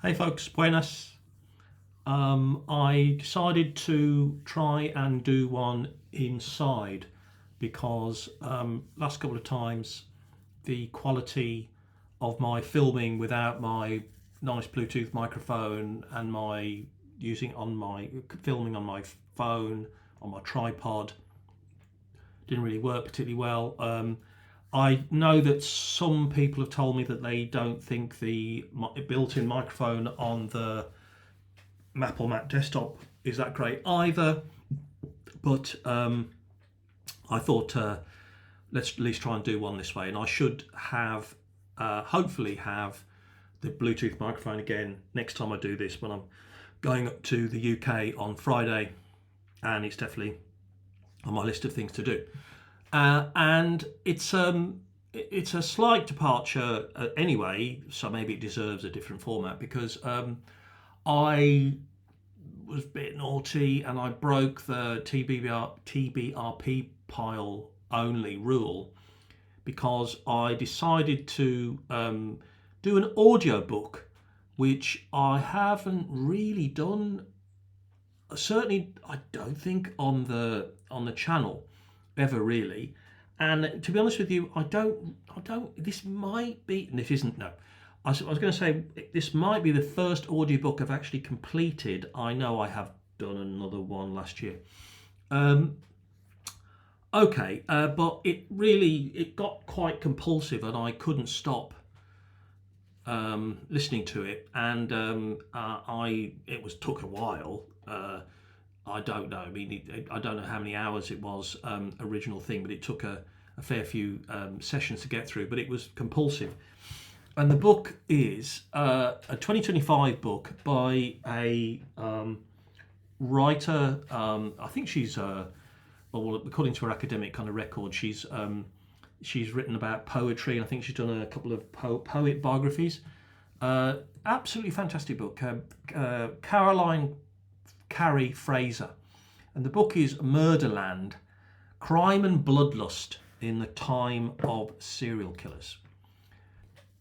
Hey folks, buenas. I decided to try and do one inside because last couple of times the quality of my filming without my nice Bluetooth microphone and my using on my filming on my phone on my tripod didn't really work particularly well. I know that some people have told me that they don't think the built-in microphone on the Apple Mac desktop is that great either, but I thought let's at least try and do one this way, and I should have, hopefully have the Bluetooth microphone again next time I do this when I'm going up to the UK on Friday, and it's definitely on my list of things to do. And it's a slight departure anyway, so maybe it deserves a different format because I was a bit naughty and I broke the TBRP pile only rule because I decided to do an audio book, which I haven't really done. Certainly, I don't think on the channel ever really. And to be honest with you, I don't. This might be, and this isn't. No, I was going to say this might be the first audiobook I've actually completed. I know I have done another one last year. Okay, but it got quite compulsive, and I couldn't stop listening to it, and it took a while. I don't know. I mean, I don't know how many hours it was original thing, but it took a fair few sessions to get through. But it was compulsive. And the book is a 2025 book by a writer. I think she's well, according to her academic kind of record, she's written about poetry, and I think she's done a couple of poet biographies. Absolutely fantastic book. Caroline Carrie Fraser, and the book is Murderland: Crime and Bloodlust in the Time of Serial Killers.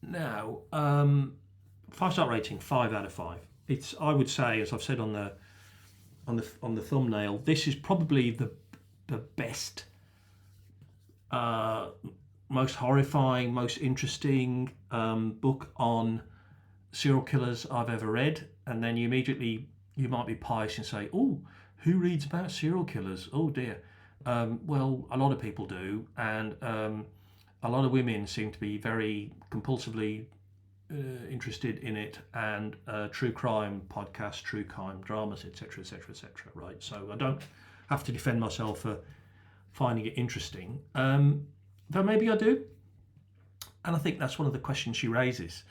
Now, 5-star rating, 5 out of 5. It's, I would say, as I've said on the thumbnail, this is probably the best, most horrifying, most interesting book on serial killers I've ever read. And then you might be pious and say, oh, who reads about serial killers? Oh dear. Well, a lot of people do, and a lot of women seem to be very compulsively interested in it, and true crime podcasts, true crime dramas, etc., etc., etc. Right? So I don't have to defend myself for finding it interesting, though maybe I do, and I think that's one of the questions she raises.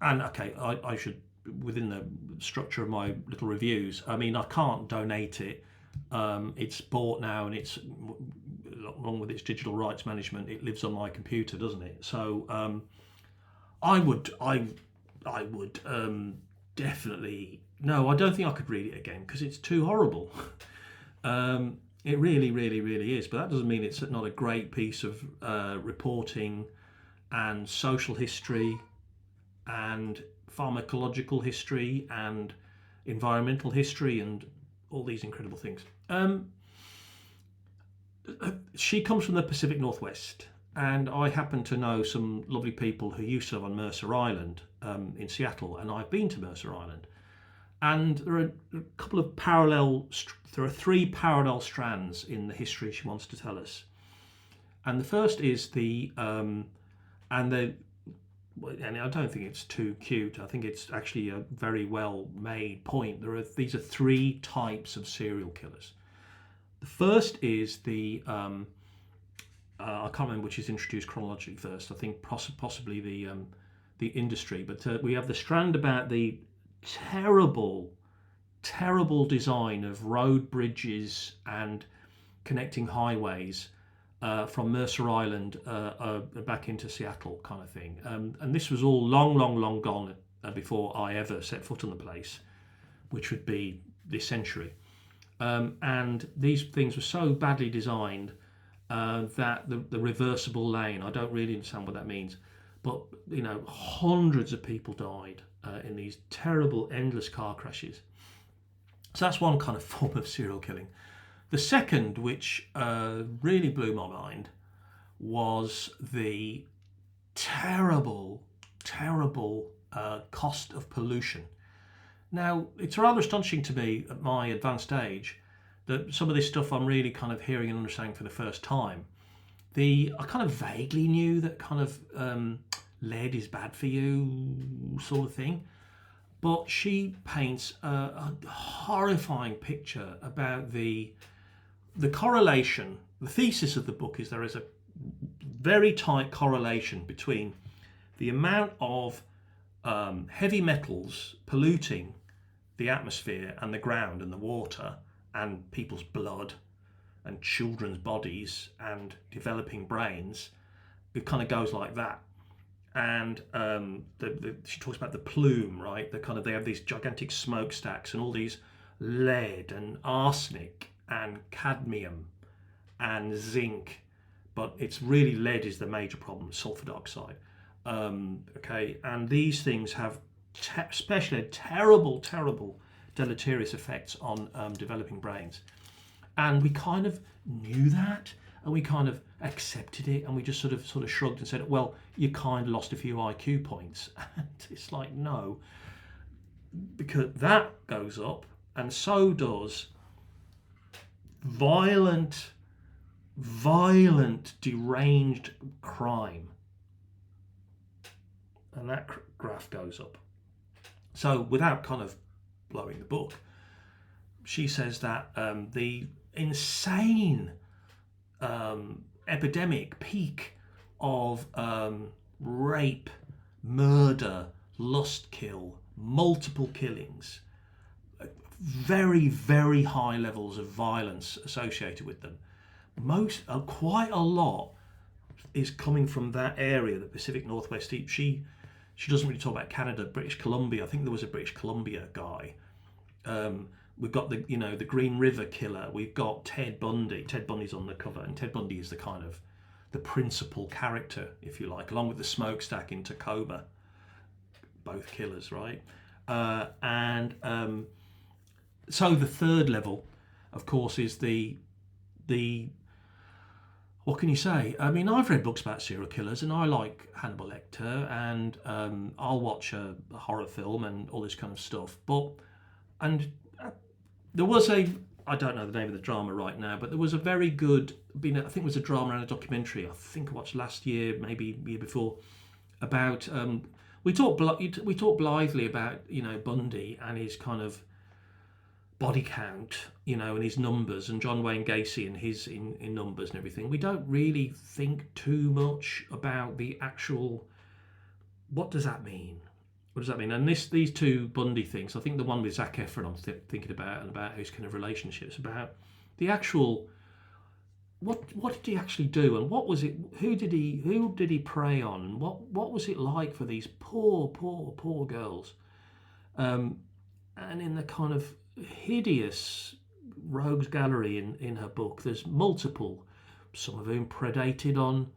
And okay, I should, within the structure of my little reviews, I mean, I can't donate it. It's bought now, and it's, along with its digital rights management, it lives on my computer, doesn't it? So I would definitely, no, I don't think I could read it again because it's too horrible. It really, really, really is. But that doesn't mean it's not a great piece of reporting and social history and pharmacological history and environmental history and all these incredible things. She comes from the Pacific Northwest, and I happen to know some lovely people who used to live on Mercer Island in Seattle, and I've been to Mercer Island. And there are there are 3 parallel strands in the history she wants to tell us. And the first is and I don't think it's too cute. I think it's actually a very well made point. These are 3 types of serial killers. The first is I can't remember which is introduced chronologically first. I think possibly the industry, but we have the strand about the terrible design of road bridges and connecting highways from Mercer Island back into Seattle, kind of thing. And this was all long gone before I ever set foot on the place, which would be this century. And these things were so badly designed that the reversible lane, I don't really understand what that means, but hundreds of people died in these terrible, endless car crashes. So that's one kind of form of serial killing. The second, which really blew my mind, was the terrible, terrible cost of pollution. Now, it's rather astonishing to me at my advanced age that some of this stuff I'm really kind of hearing and understanding for the first time. I kind of vaguely knew that kind of lead is bad for you sort of thing, but she paints a horrifying picture about the correlation. The thesis of the book is there is a very tight correlation between the amount of heavy metals polluting the atmosphere and the ground and the water and people's blood and children's bodies and developing brains. It kind of goes like that. And she talks about the plume, right? They have these gigantic smokestacks and all these lead and arsenic and cadmium and zinc, but it's really lead is the major problem, sulfur dioxide. Okay, and these things have especially terrible deleterious effects on developing brains. And we kind of knew that, and we kind of accepted it, and we just sort of shrugged and said, well, you kind of lost a few IQ points. And it's like, no, because that goes up, and so does violent, deranged crime. And that graph goes up. So without kind of blowing the book, she says that the insane epidemic peak of rape, murder, lust kill, multiple killings, very, very high levels of violence associated with them. Quite a lot is coming from that area, the Pacific Northwest. She doesn't really talk about Canada, British Columbia. I think there was a British Columbia guy. We've got the Green River Killer. We've got Ted Bundy. Ted Bundy's on the cover, and Ted Bundy is the principal character, if you like, along with the smokestack in Tacoma. Both killers, right? So the third level, of course, is the what can you say? I mean, I've read books about serial killers, and I like Hannibal Lecter, and I'll watch a horror film and all this kind of stuff. There was I don't know the name of the drama right now, but there was a very good, I think it was a drama and a documentary, I think I watched last year, maybe year before, about, we talked blithely about, Bundy and his kind of body count, and his numbers, and John Wayne Gacy and his in numbers and everything. We don't really think too much about the actual, what does that mean? What does that mean? And these two Bundy things, I think the one with Zac Efron I'm thinking about, and about his kind of relationships, about the actual, what did he actually do, and what was it? Who did he prey on? And what was it like for these poor girls? And in the kind of hideous rogues gallery in her book, there's multiple, some of whom predated on.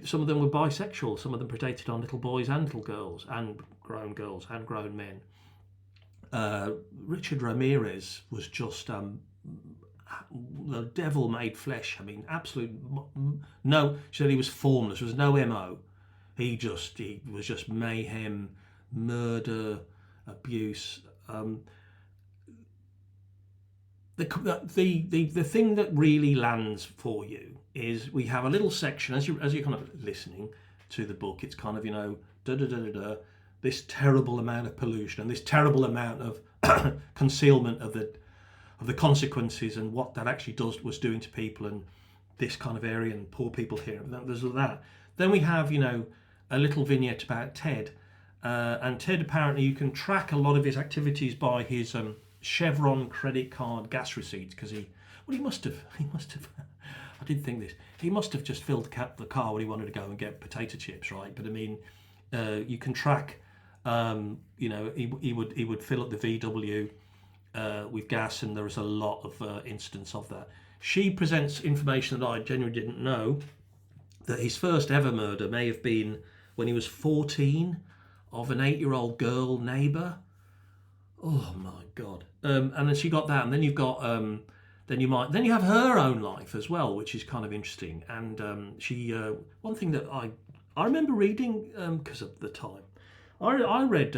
Some of them were bisexual, some of them predated on little boys and little girls and grown men. Richard Ramirez was just the devil made flesh. I mean, no, she said he was formless, there was no MO. He was just mayhem, murder, abuse. The thing that really lands for you is we have a little section as you're kind of listening to the book. It's kind of this terrible amount of pollution and this terrible amount of concealment of the consequences and what that actually was doing to people, and this kind of area and poor people here. There's that. Then we have a little vignette about Ted, and Ted, apparently you can track a lot of his activities by his Chevron credit card gas receipts, because he must have I didn't think this, he must have just filled the car when he wanted to go and get potato chips, right? But I mean, you can track, he would fill up the VW with gas, and there was a lot of incidents of that. She presents information that I genuinely didn't know, that his first ever murder may have been when he was 14 of an 8-year-old girl neighbour. Oh my God! And then she got that, and then you've got then you have her own life as well, which is kind of interesting. And she one thing that I remember reading because of the time, I read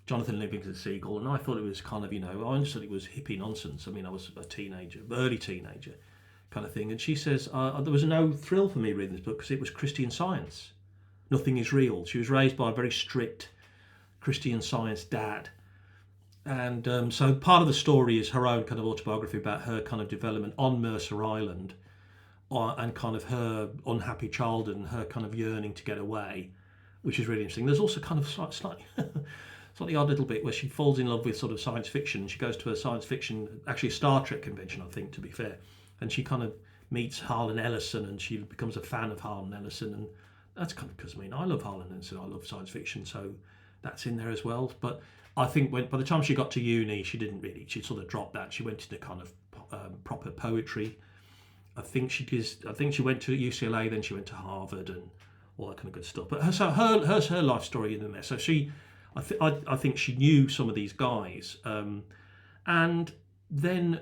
Jonathan Livingston Seagull, and I thought it was kind of, I understood it was hippie nonsense. I mean, I was a teenager, early teenager kind of thing. And she says there was no thrill for me reading this book because it was Christian Science. Nothing is real. She was raised by a very strict Christian Science dad. And so part of the story is her own kind of autobiography about her kind of development on Mercer Island, and kind of her unhappy childhood and her kind of yearning to get away, which is really interesting. There's also kind of slightly slightly odd little bit where she falls in love with sort of science fiction. She goes to a science fiction, actually a Star Trek convention, I think, to be fair, and she kind of meets Harlan Ellison, and she becomes a fan of Harlan Ellison, and that's kind of because, I love Harlan Ellison, I love science fiction, so that's in there as well. But I think by the time she got to uni, she sort of dropped that. She went into kind of proper poetry. I think she went to UCLA, then she went to Harvard and all that kind of good stuff. But her life story in there. So I think she knew some of these guys, and then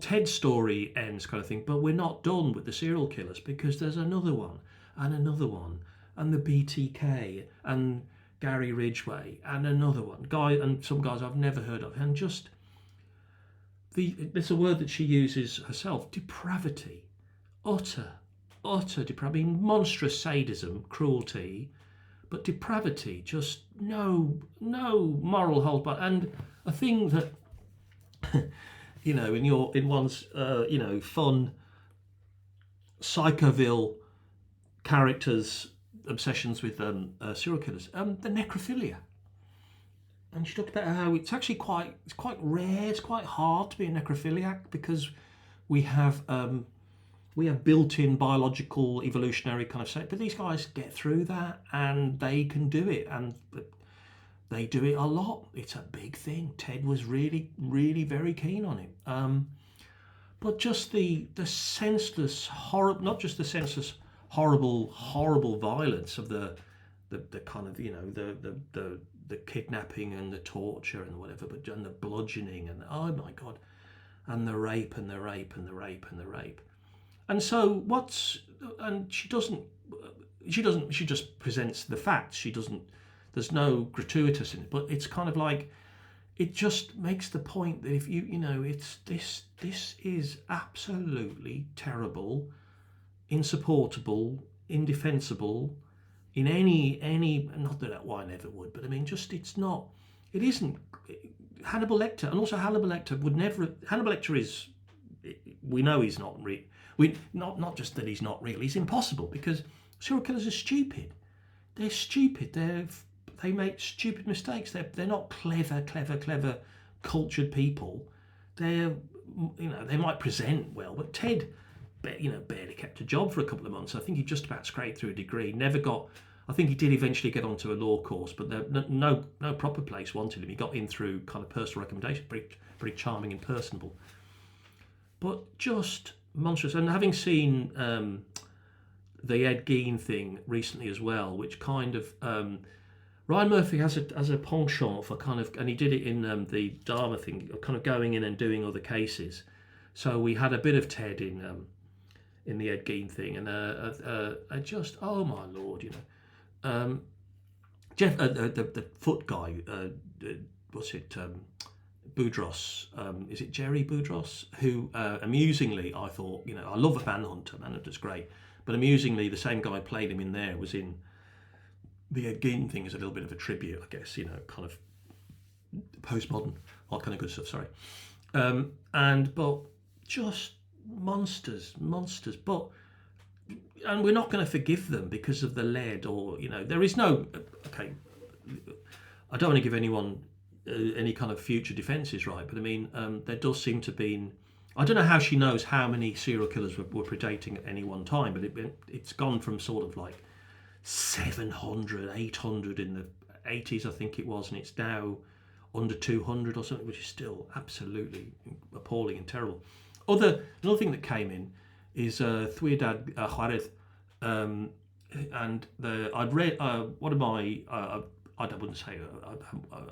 Ted's story ends kind of thing. But we're not done with the serial killers, because there's another one and another one, and the BTK and Gary Ridgway and another one and some guys I've never heard of, and just there's a word that she uses herself: depravity, utter depravity, monstrous sadism, cruelty, but depravity, just no moral hold back. And a thing that in one's fun Psychoville characters' obsessions with serial killers, the necrophilia. And she talked about how it's actually quite rare, it's quite hard to be a necrophiliac, because we have built-in biological evolutionary kind of state, but these guys get through that and they can do it, and they do it a lot. It's a big thing. Ted was really, really very keen on it. But just the senseless horror, not just the senseless horrible violence of the kind of the kidnapping and the torture and whatever, but and the bludgeoning and oh my God, and the rape and the rape and the rape and the rape. And so she just presents the facts. There's no gratuitous in it, but it's kind of like, it just makes the point that if it's this is absolutely terrible, insupportable, indefensible in any, not that I never would, but it isn't. Hannibal Lecter, and also Hannibal Lecter is, we know he's not real. Not just that he's not real, he's impossible, because serial killers are stupid. They're stupid. They make stupid mistakes. They're not clever, cultured people. They might present well, but Ted, barely kept a job for a couple of months. I think he just about scraped through a degree. I think he did eventually get onto a law course, but no proper place wanted him. He got in through kind of personal recommendation. Pretty charming and personable, but just monstrous. And having seen the Ed Gein thing recently as well, which kind of Ryan Murphy has a penchant for kind of, and he did it in the Dharma thing, kind of going in and doing other cases. So we had a bit of Ted in the Ed Gein thing, and I just, oh my Lord, Jeff, the foot guy, what's it, Boudros, is it Jerry Boudros, who amusingly, I thought, I love a Manhunter's great, but amusingly the same guy played him in there, was in the Ed Gein thing, as a little bit of a tribute, I guess, kind of postmodern, all kind of good stuff, sorry. But just monsters, but, and we're not going to forgive them because of the lead, or, there is no, okay, I don't want to give anyone any kind of future defences, right, but there does seem to be, I don't know how she knows how many serial killers were predating at any one time, but it's gone from sort of like 700, 800 in the 80s, I think it was, and it's now under 200 or something, which is still absolutely appalling and terrible. Another thing that came in is Ciudad Juarez, and I'd read one of my I wouldn't say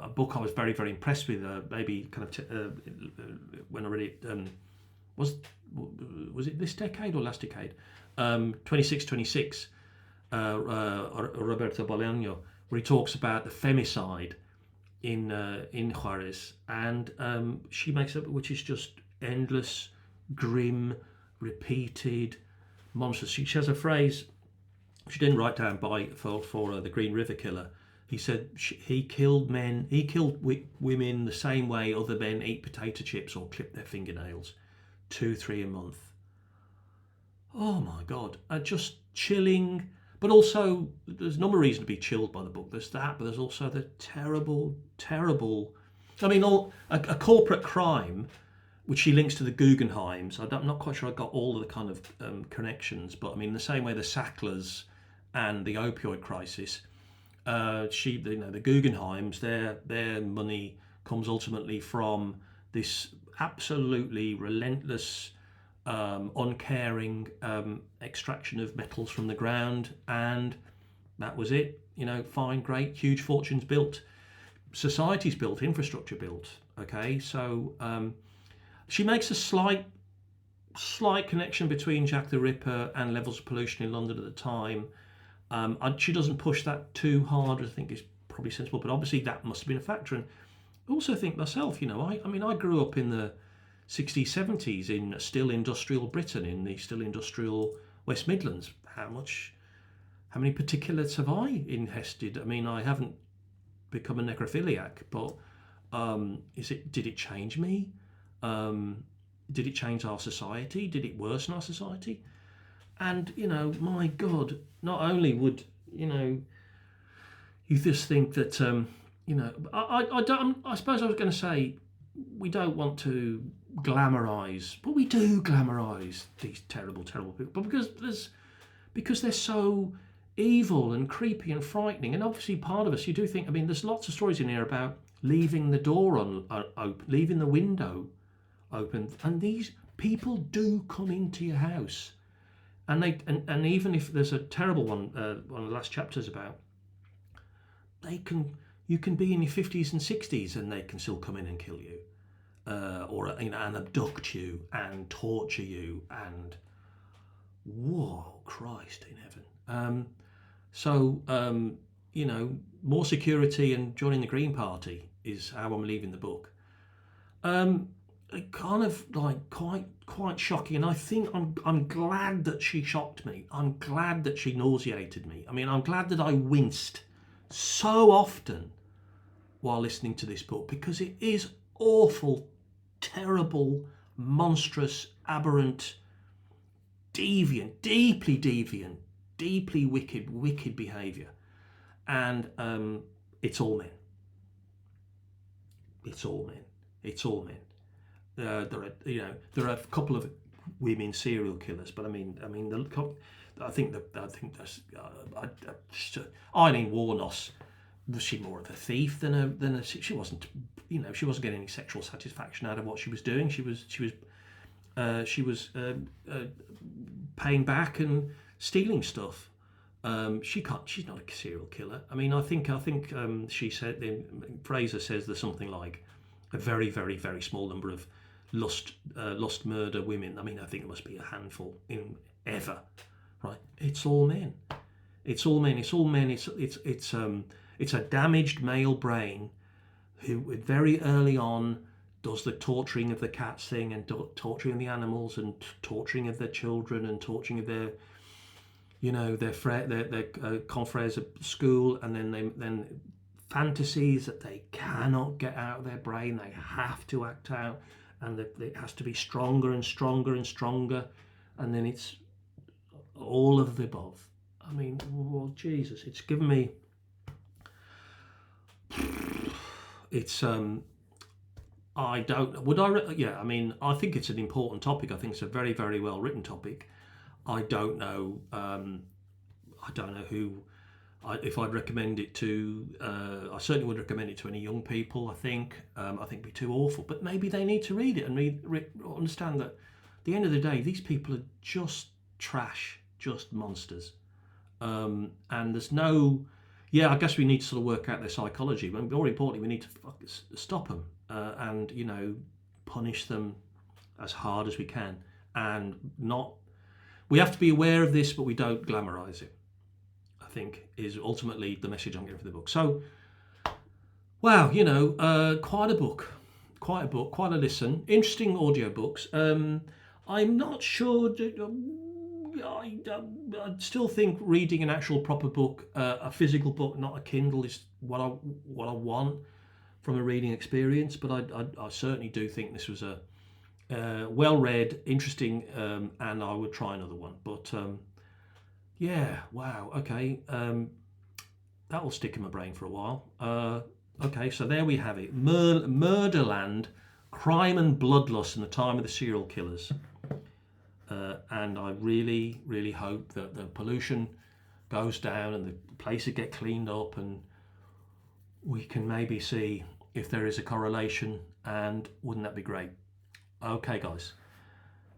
a book I was very very impressed with. Maybe kind of when I read it was it this decade or last decade? 2626, Roberto Bolaño, where he talks about the femicide in Juarez, and she makes up, which is just endless, grim, repeated, monstrous. She has a phrase she didn't write down for the Green River Killer. He said he killed women the same way other men eat potato chips or clip their fingernails, 2-3 a month. Oh my God, just chilling. But also, there's a number of reasons to be chilled by the book. There's that, but there's also the terrible, terrible. I mean, a corporate crime, which she links to the Guggenheims. I'm not quite sure I got all of the kind of connections, but I mean, the same way the Sacklers and the opioid crisis, the Guggenheims, their money comes ultimately from this absolutely relentless, uncaring extraction of metals from the ground, and that was it. Fine, great, huge fortunes built, societies built, infrastructure built. Okay, so she makes a slight connection between Jack the Ripper and levels of pollution in London at the time. She doesn't push that too hard. I think it's probably sensible, but obviously that must have been a factor. And I also think myself, I grew up in the 60s, 70s in still industrial Britain, in the still industrial West Midlands. How many particulates have I ingested? I mean, I haven't become a necrophiliac, but did it change me? Did it change our society? Did it worsen our society? And, my God, not only would, you just think that, I suppose I was going to say, we don't want to glamorise, but we do glamorise these terrible, terrible people, but because they're so evil and creepy and frightening. And obviously part of us, you do think, I mean, there's lots of stories in here about leaving the door open, leaving the window open, and these people do come into your house, and even if there's a terrible one of the last chapters about, you can be in your 50s and 60s and they can still come in and kill you, and abduct you and torture you, and whoa, Christ in heaven. More security and joining the Green Party is how I'm leaving the book. Kind of like quite shocking, and I think I'm glad that she shocked me. I'm glad that she nauseated me. I mean, I'm glad that I winced so often while listening to this book, because it is awful, terrible, monstrous, aberrant, deviant, deeply wicked behaviour, and it's all men. It's all men. It's all men. There are a couple of women serial killers, but I think that's Eileen Warnos. Was she more of a thief than she wasn't? She wasn't getting any sexual satisfaction out of what she was doing. She was paying back and stealing stuff. She's not a serial killer. I mean, I think she said, Fraser says there's something like a very, very, very small number of lust murder women. I mean, I think it must be a handful in ever, right? It's all men. It's all men. It's all men. It's a damaged male brain who very early on does the torturing of the cats thing, and torturing of the animals, and torturing of their children, and torturing of their confreres at school, and then fantasies that they cannot get out of their brain, they have to act out, and it has to be stronger and stronger and stronger, and then it's all of the above. I mean, well, Jesus, it's given me. It's I don't. Would I? Yeah, I mean, I think it's an important topic. I think it's a very, very well written topic. I don't know. I don't know who. If I'd recommend it to, I certainly would recommend it to any young people. I think it'd be too awful, but maybe they need to read it and understand that at the end of the day, these people are just trash, just monsters, And there's no, yeah, I guess we need to sort of work out their psychology, but more importantly, we need to stop them and, you know, punish them as hard as we can, and not, we have to be aware of this, but we don't glamorize it, I think, is ultimately the message I'm getting for the book. So, wow, you know, quite a book, quite a listen. Interesting audiobooks. I'm not sure. I still think reading an actual proper book, a physical book, not a Kindle, is what I want from a reading experience. But I certainly do think this was a well read, interesting, and I would try another one. But yeah, wow, okay, that will stick in my brain for a while. Okay, so there we have it. Murderland, Crime and Bloodlust in the Time of the Serial Killers. And I really, really hope that the pollution goes down and the places get cleaned up, and we can maybe see if there is a correlation, and wouldn't that be great? Okay, guys.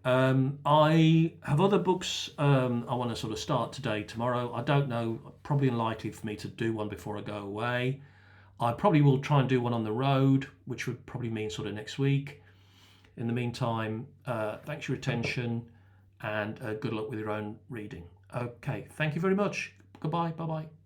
I have other books I want to sort of start today, tomorrow. I don't know, probably unlikely for me to do one before I go away. I probably will try and do one on the road, which would probably mean sort of next week. In the meantime, thanks for your attention, and good luck with your own reading. Okay, thank you very much. Goodbye. Bye-bye.